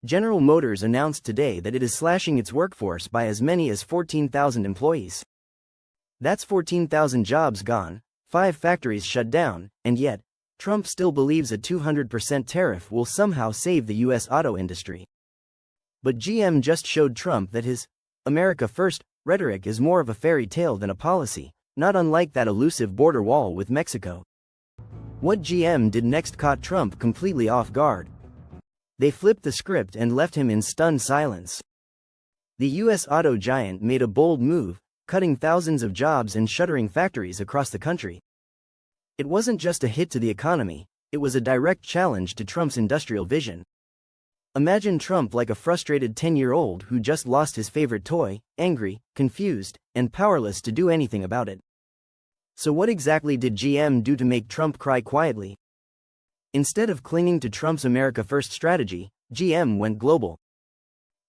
General Motors announced today that it is slashing its workforce by as many as 14,000 employees. That's 14,000 jobs gone, 5 factories shut down, and yet, Trump still believes a 200% tariff will somehow save the US auto industry. But GM just showed Trump that his America First rhetoric is more of a fairy tale than a policy, not unlike that elusive border wall with Mexico. What GM did next caught Trump completely off guard. They flipped the script and left him in stunned silence. The US auto giant made a bold move, cutting thousands of jobs and shuttering factories across the country. It wasn't just a hit to the economy, it was a direct challenge to Trump's industrial vision. Imagine Trump like a frustrated 10-year-old who just lost his favorite toy, angry, confused, and powerless to do anything about it. So what exactly did GM do to make Trump cry quietly? Instead of clinging to Trump's America First strategy, GM went global.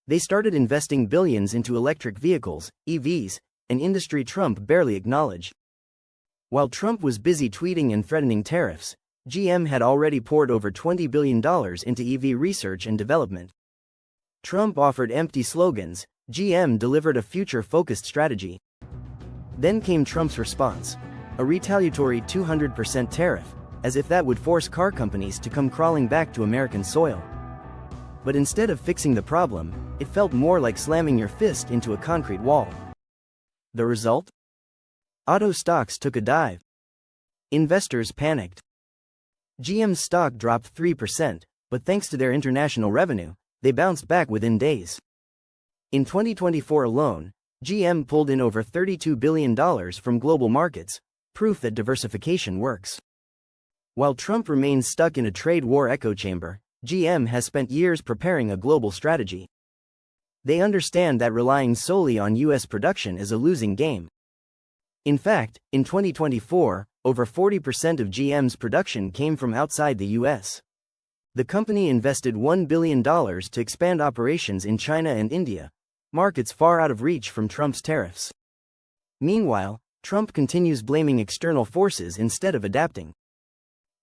They started investing billions into electric vehicles, EVs, an industry Trump barely acknowledged. While Trump was busy tweeting and threatening tariffs, GM had already poured over $20 billion into EV research and development. Trump offered empty slogans, GM delivered a future-focused strategy. Then came Trump's response, a retaliatory 200% tariff, as if that would force car companies to come crawling back to American soil. But instead of fixing the problem, it felt more like slamming your fist into a concrete wall. The result? Auto stocks took a dive. Investors panicked. GM's stock dropped 3%, but thanks to their international revenue, they bounced back within days. In 2024 alone, GM pulled in over $32 billion from global markets, proof that diversification works. While Trump remains stuck in a trade war echo chamber, GM has spent years preparing a global strategy. They understand that relying solely on US production is a losing game. In fact, in 2024, over 40% of GM's production came from outside the US. The company invested $1 billion to expand operations in China and India, markets far out of reach from Trump's tariffs. Meanwhile, Trump continues blaming external forces instead of adapting.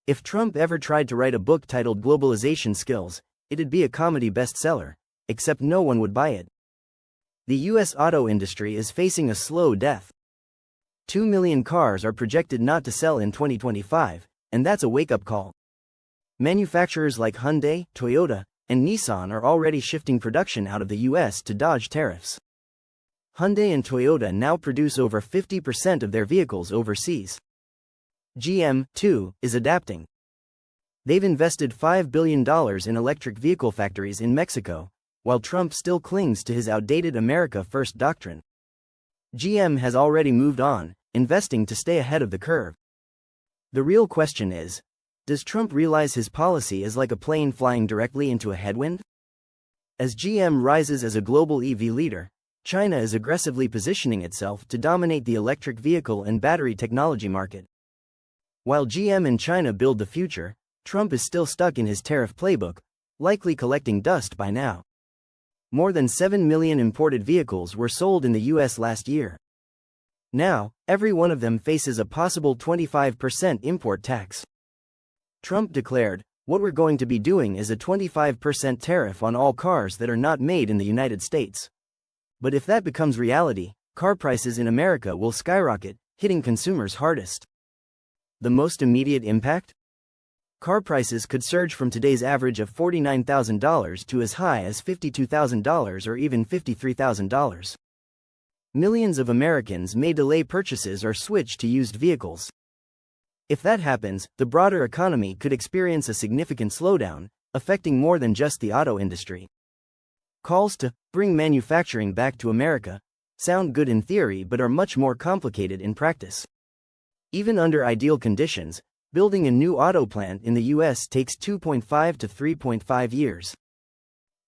If Trump ever tried to write a book titled Globalization Skills, it'd be a comedy bestseller, except no one would buy it. The US auto industry is facing a slow death. 2 million cars are projected not to sell in 2025, and that's a wake-up call. Manufacturers like Hyundai, Toyota, and Nissan are already shifting production out of the US to dodge tariffs. Hyundai and Toyota now produce over 50% of their vehicles overseas. GM, too, is adapting. They've invested $5 billion in electric vehicle factories in Mexico, while Trump still clings to his outdated America First doctrine. GM has already moved on, investing to stay ahead of the curve. The real question is, does Trump realize his policy is like a plane flying directly into a headwind? As GM rises as a global EV leader, China is aggressively positioning itself to dominate the electric vehicle and battery technology market. While GM and China build the future, Trump is still stuck in his tariff playbook, likely collecting dust by now. More than 7 million imported vehicles were sold in the US last year. Now, every one of them faces a possible 25% import tax. Trump declared, "What we're going to be doing is a 25% tariff on all cars that are not made in the United States." But if that becomes reality, car prices in America will skyrocket, hitting consumers hardest. The most immediate impact? Car prices could surge from today's average of $49,000 to as high as $52,000 or even $53,000. Millions of Americans may delay purchases or switch to used vehicles. If that happens, the broader economy could experience a significant slowdown, affecting more than just the auto industry. Calls to bring manufacturing back to America sound good in theory but are much more complicated in practice. Even under ideal conditions, building a new auto plant in the US takes 2.5 to 3.5 years.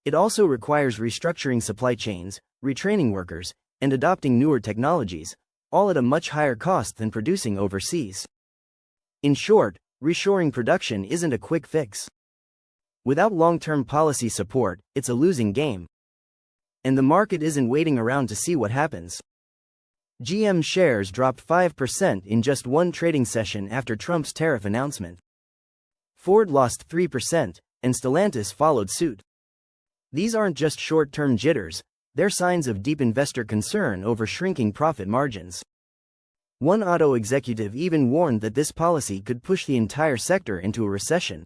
It also requires restructuring supply chains, retraining workers, and adopting newer technologies, all at a much higher cost than producing overseas. In short, reshoring production isn't a quick fix. Without long-term policy support, it's a losing game. And the market isn't waiting around to see what happens. GM shares dropped 5% in just one trading session after Trump's tariff announcement. Ford lost 3%, and Stellantis followed suit. These aren't just short-term jitters, they're signs of deep investor concern over shrinking profit margins. One auto executive even warned that this policy could push the entire sector into a recession.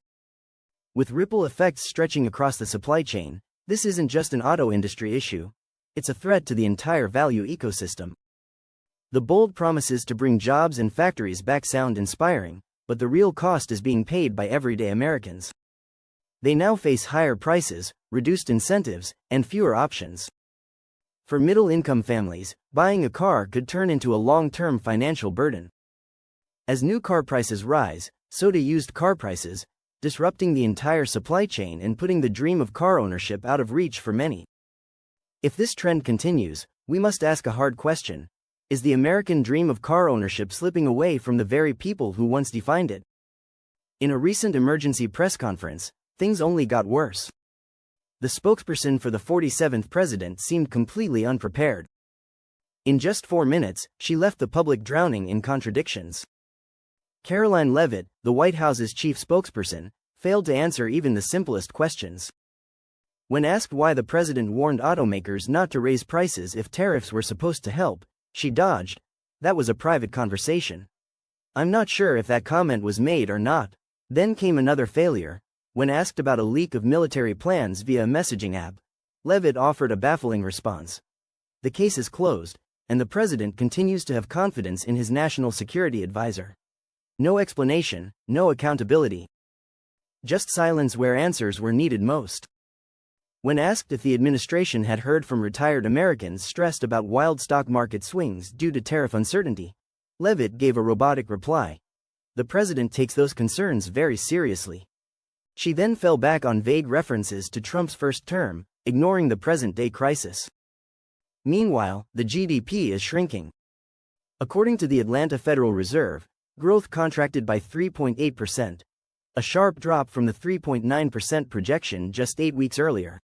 With ripple effects stretching across the supply chain, this isn't just an auto industry issue, it's a threat to the entire value ecosystem. The bold promises to bring jobs and factories back sound inspiring, but the real cost is being paid by everyday Americans. They now face higher prices, reduced incentives, and fewer options. For middle-income families, buying a car could turn into a long-term financial burden. As new car prices rise, so do used car prices, disrupting the entire supply chain and putting the dream of car ownership out of reach for many. If this trend continues, we must ask a hard question. Is the American dream of car ownership slipping away from the very people who once defined it? In a recent emergency press conference, things only got worse. The spokesperson for the 47th president seemed completely unprepared. In just 4 minutes, she left the public drowning in contradictions. Caroline Leavitt, the White House's chief spokesperson, failed to answer even the simplest questions. When asked why the president warned automakers not to raise prices if tariffs were supposed to help, she dodged, "That was a private conversation. I'm not sure if that comment was made or not." Then came another failure. When asked about a leak of military plans via a messaging app, Leavitt offered a baffling response. The case is closed, and the president continues to have confidence in his national security advisor. No explanation, no accountability. Just silence where answers were needed most. When asked if the administration had heard from retired Americans stressed about wild stock market swings due to tariff uncertainty, Leavitt gave a robotic reply. The president takes those concerns very seriously. She then fell back on vague references to Trump's first term, ignoring the present-day crisis. Meanwhile, the GDP is shrinking. According to the Atlanta Federal Reserve, growth contracted by 3.8%, a sharp drop from the 3.9% projection just 8 weeks earlier.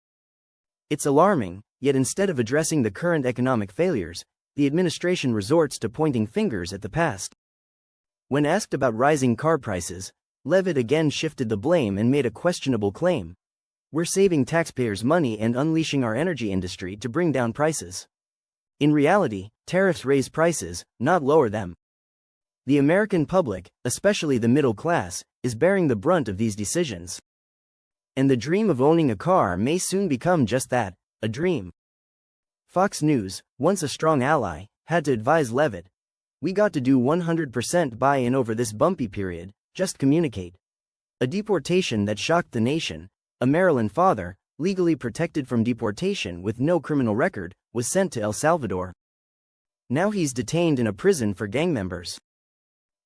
It's alarming, yet instead of addressing the current economic failures, the administration resorts to pointing fingers at the past. When asked about rising car prices, Leavitt again shifted the blame and made a questionable claim. "We're saving taxpayers' money and unleashing our energy industry to bring down prices." In reality, tariffs raise prices, not lower them. The American public, especially the middle class, is bearing the brunt of these decisions. And the dream of owning a car may soon become just that, a dream. Fox News, once a strong ally, had to advise Leavitt, "We got to do 100% buy-in over this bumpy period. Just communicate." A deportation that shocked the nation. A Maryland father, legally protected from deportation with no criminal record, was sent to El Salvador. Now he's detained in a prison for gang members.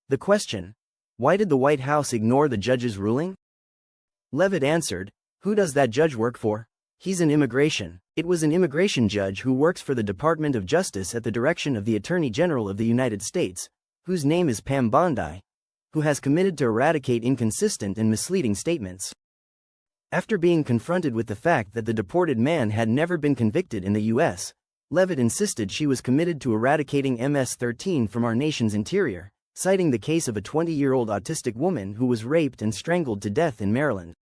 The question: why did the White House ignore the judge's ruling? Leavitt answered, "Who does that judge work for? He's an immigration." It was an immigration judge who works for the Department of Justice at the direction of the Attorney General of the United States, whose name is Pam Bondi, who has committed to eradicate inconsistent and misleading statements. After being confronted with the fact that the deported man had never been convicted in the U.S., Leavitt insisted she was committed to eradicating MS-13 from our nation's interior, citing the case of a 20-year-old autistic woman who was raped and strangled to death in Maryland.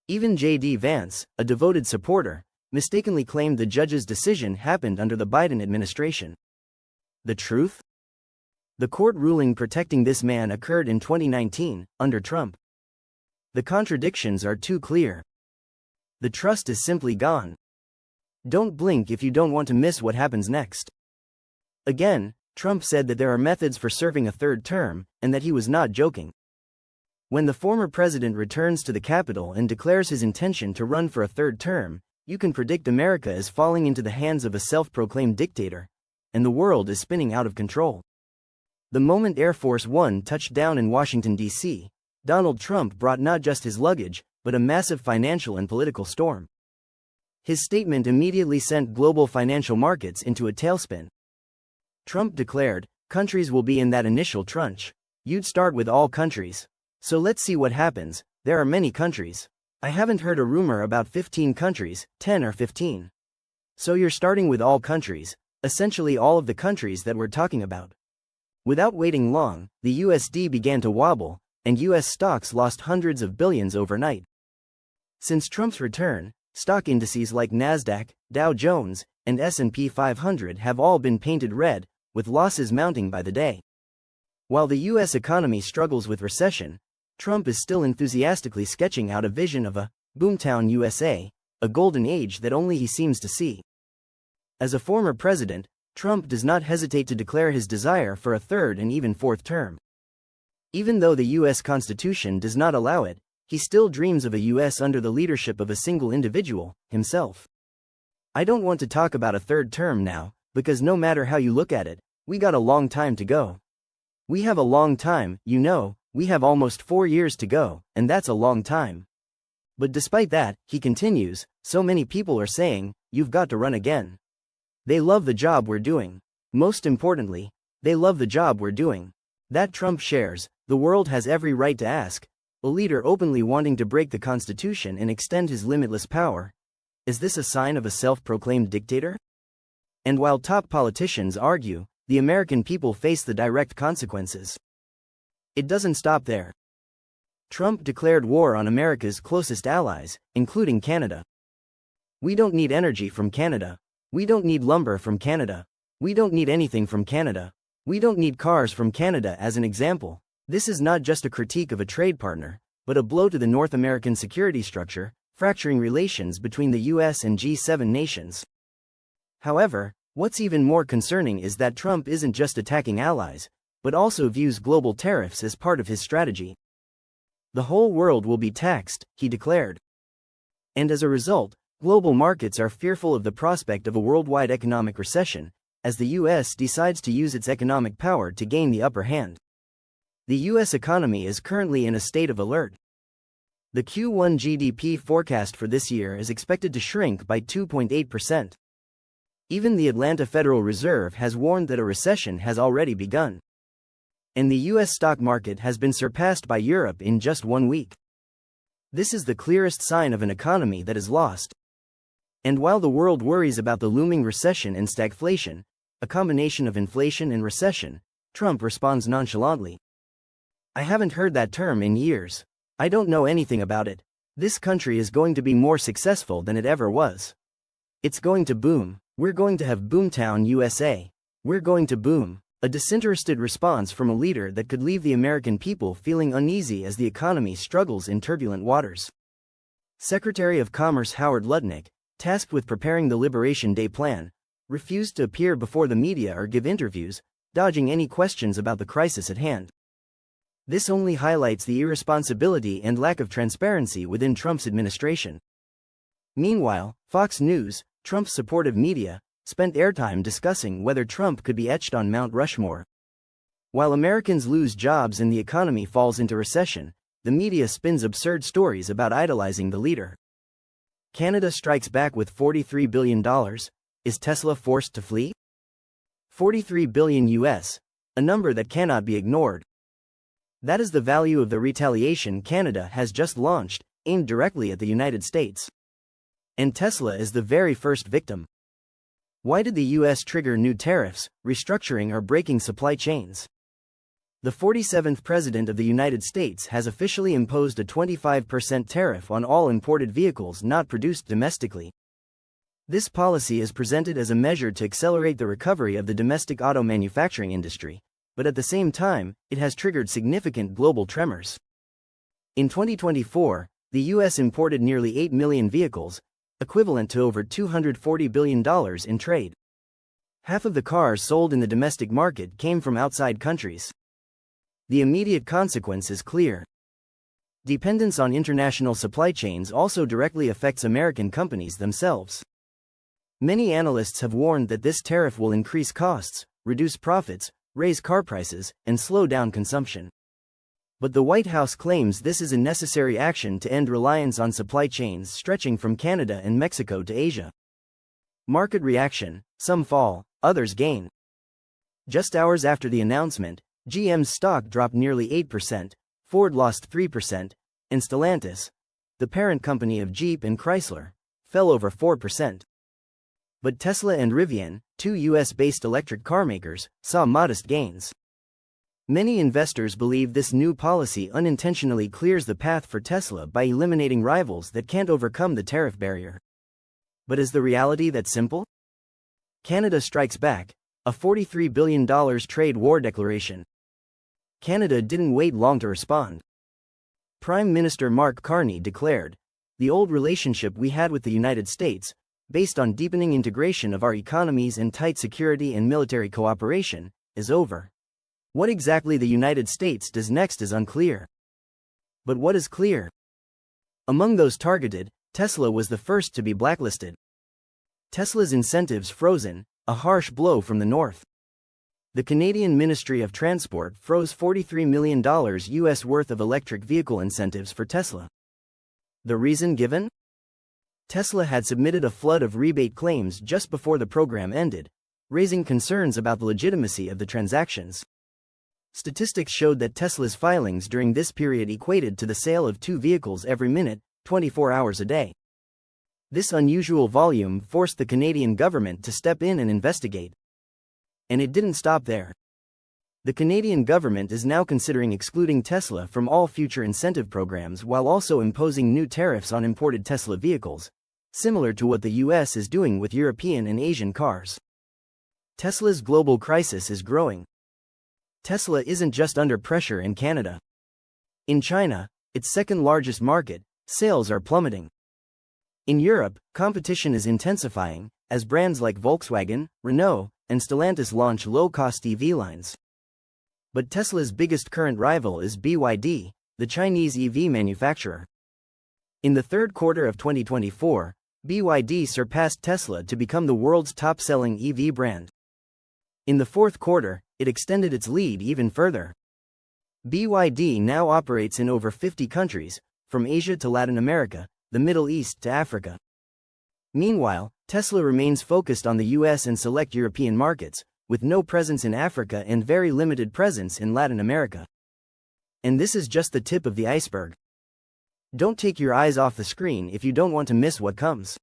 Even J.D. Vance, a devoted supporter, mistakenly claimed the judge's decision happened under the Biden administration. The truth? The court ruling protecting this man occurred in 2019, under Trump. The contradictions are too clear. The trust is simply gone. Don't blink if you don't want to miss what happens next. Again, Trump said that there are methods for serving a third term, and that he was not joking. When the former president returns to the Capitol and declares his intention to run for a third term, you can predict America is falling into the hands of a self-proclaimed dictator, and the world is spinning out of control. The moment Air Force One touched down in Washington, D.C., Donald Trump brought not just his luggage, but a massive financial and political storm. His statement immediately sent global financial markets into a tailspin. Trump declared, "Countries will be in that initial tranche. You'd start with all countries. So let's see what happens. There are many countries. I haven't heard a rumor about 15 countries, 10 or 15. So you're starting with all countries, essentially all of the countries that we're talking about." Without waiting long, the USD began to wobble, and US stocks lost hundreds of billions overnight. Since Trump's return, Stock indices like Nasdaq, Dow Jones, and S&P 500 have all been painted red, with losses mounting by the day. While the U.S. economy struggles with recession, Trump is still enthusiastically sketching out a vision of a boomtown USA, a golden age that only he seems to see. As a former president, Trump does not hesitate to declare his desire for a third and even fourth term. Even though the U.S. Constitution does not allow it, he still dreams of a U.S. under the leadership of a single individual, himself. I don't want to talk about a third term now, because no matter how you look at it, we got a long time to go. We have a long time, you know, we have almost 4 years to go, and that's a long time. But despite that, he continues, so many people are saying, you've got to run again. They love the job we're doing. Most importantly, they love the job we're doing. That Trump shares. The world has every right to ask, a leader openly wanting to break the Constitution and extend his limitless power, is this a sign of a self-proclaimed dictator? And while top politicians argue, the American people face the direct consequences. It doesn't stop there. Trump declared war on America's closest allies, including Canada. We don't need energy from Canada. We don't need lumber from Canada. We don't need anything from Canada. We don't need cars from Canada as an example. This is not just a critique of a trade partner, but a blow to the North American security structure, fracturing relations between the US and G7 nations. However, what's even more concerning is that Trump isn't just attacking allies, but also views global tariffs as part of his strategy. The whole world will be taxed, he declared. And as a result, global markets are fearful of the prospect of a worldwide economic recession, as the US decides to use its economic power to gain the upper hand. The U.S. economy is currently in a state of alert. The Q1 GDP forecast for this year is expected to shrink by 2.8%. Even the Atlanta Federal Reserve has warned that a recession has already begun. And the U.S. stock market has been surpassed by Europe in just 1 week. This is the clearest sign of an economy that is lost. And while the world worries about the looming recession and stagflation, a combination of inflation and recession, Trump responds nonchalantly. I haven't heard that term in years. I don't know anything about it. This country is going to be more successful than it ever was. It's going to boom. We're going to have Boomtown USA. We're going to boom. A disinterested response from a leader that could leave the American people feeling uneasy as the economy struggles in turbulent waters. Secretary of Commerce Howard Lutnick, tasked with preparing the Liberation Day plan, refused to appear before the media or give interviews, dodging any questions about the crisis at hand. This only highlights the irresponsibility and lack of transparency within Trump's administration. Meanwhile, Fox News, Trump's supportive media, spent airtime discussing whether Trump could be etched on Mount Rushmore. While Americans lose jobs and the economy falls into recession, the media spins absurd stories about idolizing the leader. Canada strikes back with $43 billion. Is Tesla forced to flee? $43 billion US, a number that cannot be ignored. That is the value of the retaliation Canada has just launched, aimed directly at the United States. And Tesla is the very first victim. Why did the US trigger new tariffs, restructuring or breaking supply chains? The 47th President of the United States has officially imposed a 25% tariff on all imported vehicles not produced domestically. This policy is presented as a measure to accelerate the recovery of the domestic auto manufacturing industry, but at the same time, it has triggered significant global tremors. In 2024, the U.S. imported nearly 8 million vehicles, equivalent to over $240 billion in trade. Half of the cars sold in the domestic market came from outside countries. The immediate consequence is clear. Dependence on international supply chains also directly affects American companies themselves. Many analysts have warned that this tariff will increase costs, reduce profits, raise car prices, and slow down consumption. But the White House claims this is a necessary action to end reliance on supply chains stretching from Canada and Mexico to Asia. Market reaction: some fall, others gain. Just hours after the announcement, GM's stock dropped nearly 8%, Ford lost 3%, and Stellantis, the parent company of Jeep and Chrysler, fell over 4%. But Tesla and Rivian, two US-based electric car makers, saw modest gains. Many investors believe this new policy unintentionally clears the path for Tesla by eliminating rivals that can't overcome the tariff barrier. But is the reality that simple? Canada strikes back, a $43 billion trade war declaration. Canada didn't wait long to respond. Prime Minister Mark Carney declared, "The old relationship we had with the United States, based on deepening integration of our economies and tight security and military cooperation, is over." What exactly the United States does next is unclear. But what is clear? Among those targeted, Tesla was the first to be blacklisted. Tesla's incentives frozen, a harsh blow from the north. The Canadian Ministry of Transport froze $43 million US worth of electric vehicle incentives for Tesla. The reason given? Tesla had submitted a flood of rebate claims just before the program ended, raising concerns about the legitimacy of the transactions. Statistics showed that Tesla's filings during this period equated to the sale of 2 vehicles every minute, 24 hours a day. This unusual volume forced the Canadian government to step in and investigate. And it didn't stop there. The Canadian government is now considering excluding Tesla from all future incentive programs while also imposing new tariffs on imported Tesla vehicles, similar to what the US is doing with European and Asian cars. Tesla's global crisis is growing. Tesla isn't just under pressure in Canada. In China, its second-largest market, sales are plummeting. In Europe, competition is intensifying, as brands like Volkswagen, Renault, and Stellantis launch low-cost EV lines. But Tesla's biggest current rival is BYD, the Chinese EV manufacturer. In the third quarter of 2024, BYD surpassed Tesla to become the world's top-selling EV brand. In the fourth quarter, it extended its lead even further. BYD now operates in over 50 countries, from Asia to Latin America, the Middle East to Africa. Meanwhile, Tesla remains focused on the US and select European markets, with no presence in Africa and very limited presence in Latin America. And this is just the tip of the iceberg. Don't take your eyes off the screen if you don't want to miss what comes.